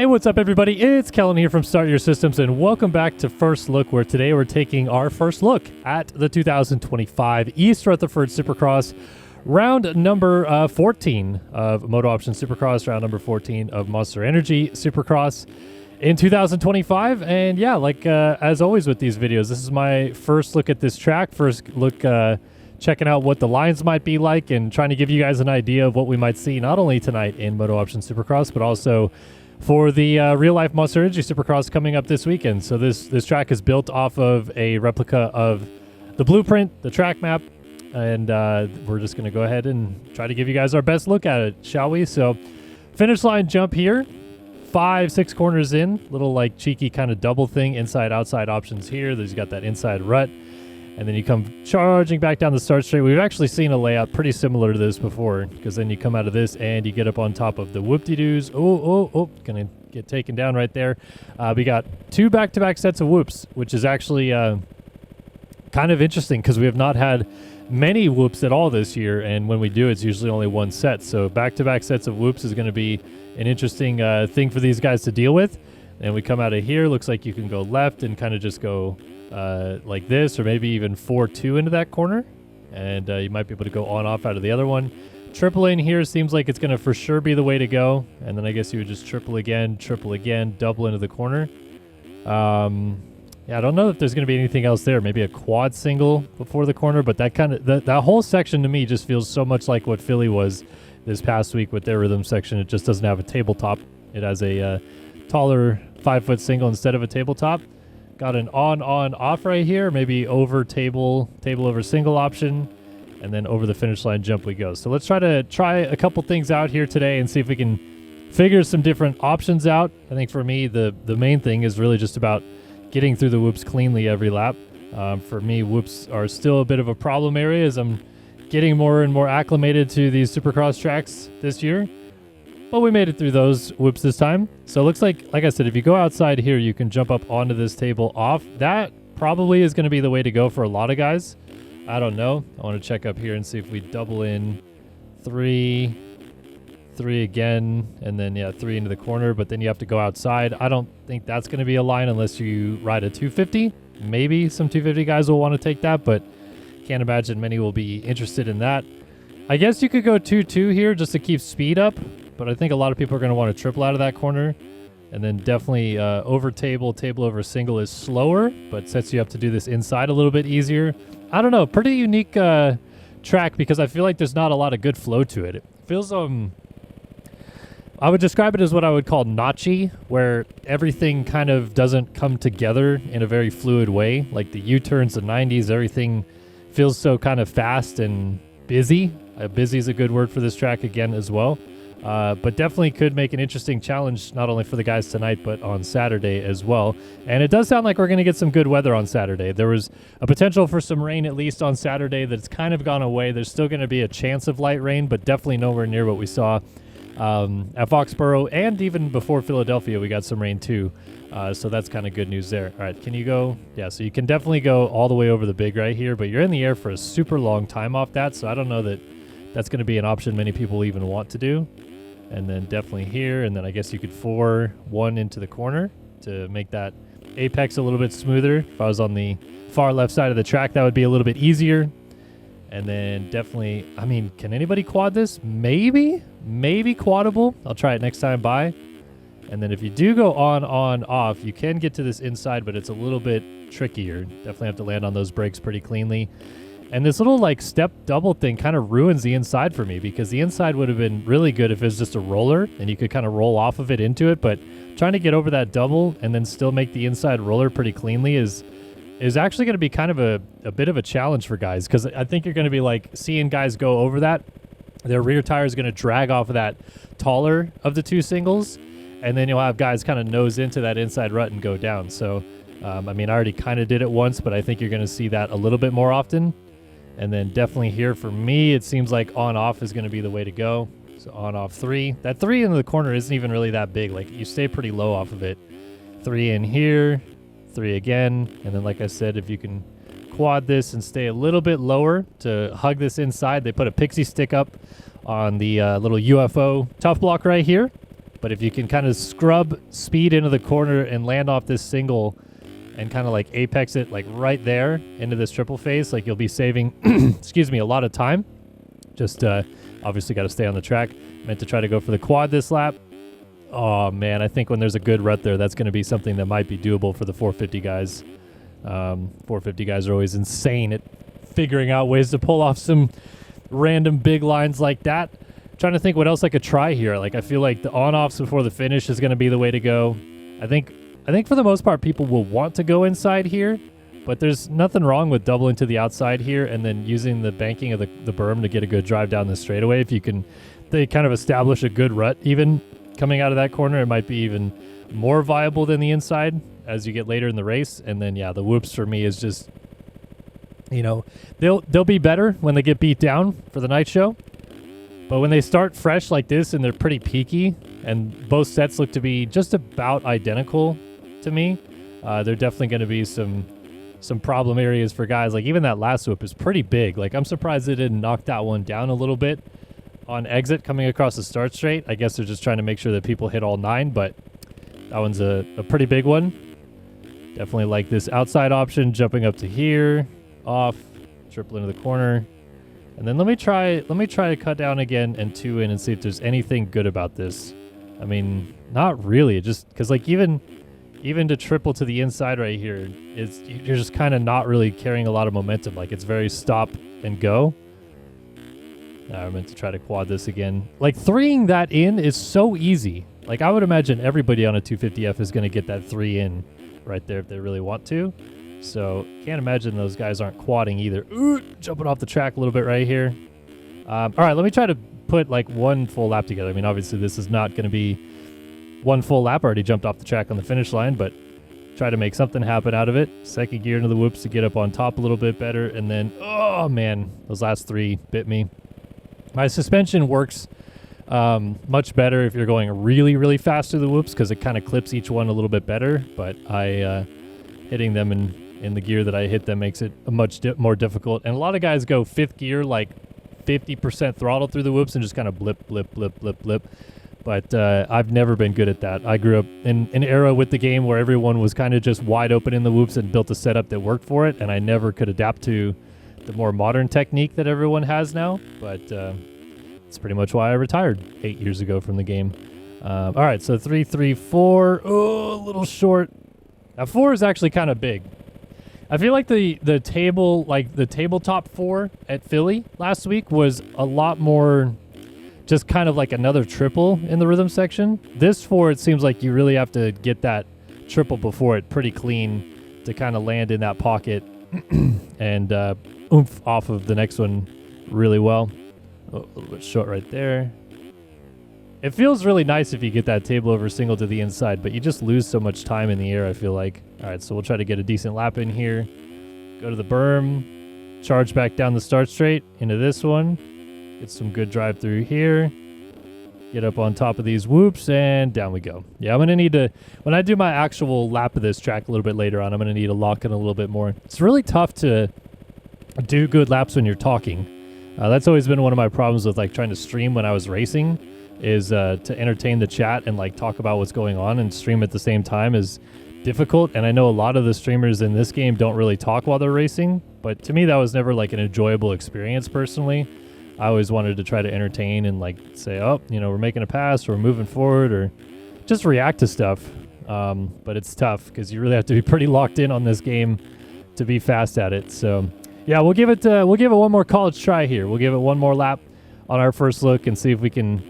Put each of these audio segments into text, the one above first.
Hey, what's up, everybody? It's Kellen here from Start Your Systems, and welcome back to First Look, where today we're taking our first look at the 2025 East Rutherford Supercross, round number 14 of Moto Option Supercross, round number 14 of Monster Energy Supercross in 2025. And yeah, like as always with these videos, this is my first look at this track, first look checking out what the lines might be like and trying to give you guys an idea of what we might see not only tonight in Moto Option Supercross, but also for the real-life Monster Energy Supercross coming up this weekend. So this track is built off of a replica of the blueprint, the track map, and we're just going to go ahead and try to give you guys our best look at it, shall we? So finish line jump here, 5-6 corners in, little like cheeky kind of double thing, inside-outside options here. There's got that inside rut, and then you come charging back down the start straight. We've actually seen a layout pretty similar to this before, because then you come out of this and you get up on top of the whoop-de-doos. Oh, gonna get taken down right there. We got 2 back-to-back sets of whoops, which is actually kind of interesting because we have not had many whoops at all this year, and when we do, it's usually only one set. So back-to-back sets of whoops is going to be an interesting thing for these guys to deal with. And we come out of here, looks like you can go left and kind of just go like this, or maybe even 4-2 into that corner, and you might be able to go on-off out of the other one. Triple in here seems like it's going to for sure be the way to go, and then I guess you would just triple again, double into the corner. Yeah, I don't know if there's going to be anything else there. Maybe a quad single before the corner, but that kind of that whole section to me just feels so much like what Philly was this past week with their rhythm section. It just doesn't have a tabletop. It has a taller 5-foot single instead of a tabletop. Got an on-off right here, maybe over table over single option, and then over the finish line jump we go. So let's try a couple things out here today and see if we can figure some different options out. I think for me, the main thing is really just about getting through the whoops cleanly every lap. For me, whoops are still a bit of a problem area as I'm getting more and more acclimated to these Supercross tracks this year. But we made it through those whoops this time. So it looks like I said, if you go outside here, you can jump up onto this table off. That probably is going to be the way to go for a lot of guys. I don't know. I want to check up here and see if we double in 3 again, and then, yeah, 3 into the corner. But then you have to go outside. I don't think that's going to be a line unless you ride a 250. Maybe some 250 guys will want to take that, but can't imagine many will be interested in that. I guess you could go 2-2 here just to keep speed up. But I think a lot of people are going to want to triple out of that corner. And then definitely over table over single is slower, but sets you up to do this inside a little bit easier. I don't know, pretty unique track because I feel like there's not a lot of good flow to it. It feels, I would describe it as what I would call notchy, where everything kind of doesn't come together in a very fluid way. Like the U-turns, the 90s, everything feels so kind of fast and busy. Busy is a good word for this track again as well. But definitely could make an interesting challenge, not only for the guys tonight, but on Saturday as well. And it does sound like we're going to get some good weather on Saturday. There was a potential for some rain, at least on Saturday, that's kind of gone away. There's still going to be a chance of light rain, but definitely nowhere near what we saw at Foxborough. And even before Philadelphia, we got some rain too. So that's kind of good news there. All right, can you go? Yeah, so you can definitely go all the way over the big right here, but you're in the air for a super long time off that, so I don't know that that's going to be an option many people even want to do. And then definitely here, and then I guess you could 4-1 into the corner to make that apex a little bit smoother. If I was on the far left side of the track, that would be a little bit easier. And then definitely, I mean, can anybody quad this? Maybe quadable. I'll try it next time by. And then if you do go on, off, you can get to this inside, but it's a little bit trickier. Definitely have to land on those brakes pretty cleanly. And this little like step double thing kind of ruins the inside for me, because the inside would have been really good if it was just a roller and you could kind of roll off of it into it. But trying to get over that double and then still make the inside roller pretty cleanly is actually going to be kind of a bit of a challenge for guys, because I think you're going to be like seeing guys go over that. Their rear tire is going to drag off of that taller of the 2 singles, and then you'll have guys kind of nose into that inside rut and go down. So, I mean, I already kind of did it once, but I think you're going to see that a little bit more often. And then definitely here for me, it seems like on-off is going to be the way to go. So on-off 3. That 3 into the corner isn't even really that big. Like, you stay pretty low off of it. 3 in here, 3 again. And then, like I said, if you can quad this and stay a little bit lower to hug this inside, they put a pixie stick up on the little UFO tough block right here. But if you can kind of scrub speed into the corner and land off this single and kind of like apex it like right there into this triple phase, like you'll be saving, excuse me, a lot of time. Just obviously got to stay on the track. Meant to try to go for the quad this lap. Oh, man, I think when there's a good rut there, that's going to be something that might be doable for the 450 guys. 450 guys are always insane at figuring out ways to pull off some random big lines like that. Trying to think what else I could try here. Like, I feel like the on-offs before the finish is going to be the way to go. I think for the most part, people will want to go inside here, but there's nothing wrong with doubling to the outside here and then using the banking of the berm to get a good drive down the straightaway. If you can, they kind of establish a good rut even coming out of that corner, it might be even more viable than the inside as you get later in the race. And then, yeah, the whoops for me is just, you know, they'll be better when they get beat down for the night show. But when they start fresh like this and they're pretty peaky, and both sets look to be just about identical to me, they're definitely going to be some problem areas for guys. Like even that last whoop is pretty big. Like I'm surprised they didn't knock that one down a little bit on exit coming across the start straight. I guess they're just trying to make sure that people hit all 9, but that one's a pretty big one. Definitely like this outside option, jumping up to here, off, triple into the corner. And then let me try to cut down again and 2 in and see if there's anything good about this. I mean, not really. Just because like even to triple to the inside right here, you're just kind of not really carrying a lot of momentum. Like it's very stop and go. I meant to try to quad this again. Like 3ing that in is so easy. Like I would imagine everybody on a 250F is going to get that 3 in right there if they really want to. So can't imagine those guys aren't quadding either. Ooh, jumping off the track a little bit right here. All right, let me try to put like one full lap together. I mean, obviously this is not going to be one full lap. I already jumped off the track on the finish line, but try to make something happen out of it. Second gear into the whoops to get up on top a little bit better. And then, oh man, those last 3 bit me. My suspension works much better if you're going really, really fast through the whoops because it kind of clips each one a little bit better. But hitting them in the gear that I hit them makes it much more difficult. And a lot of guys go 5th gear, like 50% throttle through the whoops and just kind of blip, blip, blip, blip, blip. But I've never been good at that. I grew up in an era with the game where everyone was kind of just wide open in the whoops and built a setup that worked for it. And I never could adapt to the more modern technique that everyone has now. But it's pretty much why I retired 8 years ago from the game. All right, so 3, 3, 4. Oh, a little short. Now 4 is actually kind of big. I feel like the tabletop 4 at Philly last week was a lot more just kind of like another triple in the rhythm section. This 4, it seems like you really have to get that triple before it pretty clean to kind of land in that pocket and oomph off of the next one really well. Oh, a little bit short right there. It feels really nice if you get that table over single to the inside, but you just lose so much time in the air, I feel like. All right, so we'll try to get a decent lap in here. Go to the berm, charge back down the start straight into this one. Get some good drive through here. Get up on top of these whoops, and down we go. Yeah, I'm going to need to, when I do my actual lap of this track a little bit later on, I'm going to need to lock in a little bit more. It's really tough to do good laps when you're talking. That's always been one of my problems with like trying to stream when I was racing, is to entertain the chat and like talk about what's going on and stream at the same time is difficult. And I know a lot of the streamers in this game don't really talk while they're racing, but to me that was never like an enjoyable experience personally. I always wanted to try to entertain and like say, oh, you know, we're making a pass or we're moving forward or just react to stuff. But it's tough because you really have to be pretty locked in on this game to be fast at it. So yeah, we'll give it one more college try here. We'll give it one more lap on our first look and see if we can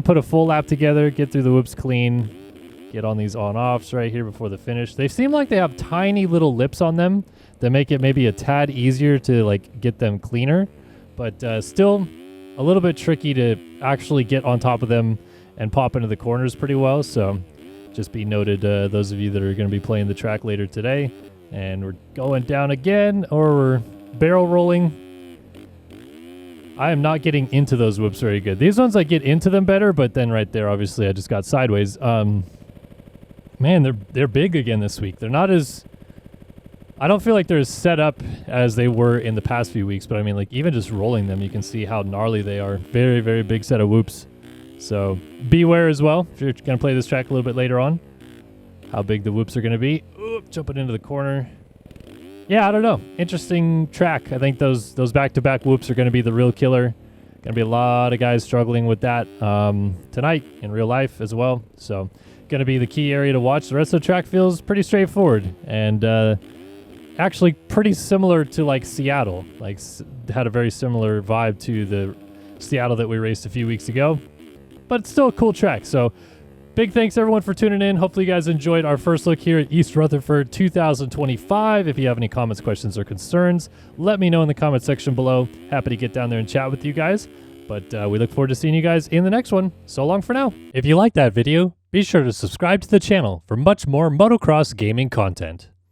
put a full lap together, get through the whoops clean, get on these on-offs right here before the finish. They seem like they have tiny little lips on them that make it maybe a tad easier to like get them cleaner, but still a little bit tricky to actually get on top of them and pop into the corners pretty well. So just be noted, those of you that are going to be playing the track later today. And we're going down again, or we're barrel rolling. I am not getting into those whoops very good. These ones I get into them better, but then right there, obviously, I just got sideways. Man, they're big again this week. They're not as... I don't feel like they're as set up as they were in the past few weeks, but I mean, like, even just rolling them, you can see how gnarly they are. Very, very big set of whoops. So beware as well if you're going to play this track a little bit later on, how big the whoops are going to be. Oop, jumping into the corner. Yeah, I don't know. Interesting track. I think those back-to-back whoops are going to be the real killer. Going to be a lot of guys struggling with that tonight in real life as well. So going to be the key area to watch. The rest of the track feels pretty straightforward and actually pretty similar to like Seattle. Like had a very similar vibe to the Seattle that we raced a few weeks ago. But it's still a cool track. So big thanks everyone for tuning in. Hopefully you guys enjoyed our first look here at East Rutherford 2025. If you have any comments, questions, or concerns, let me know in the comment section below. Happy to get down there and chat with you guys. But we look forward to seeing you guys in the next one. So long for now. If you liked that video, be sure to subscribe to the channel for much more motocross gaming content.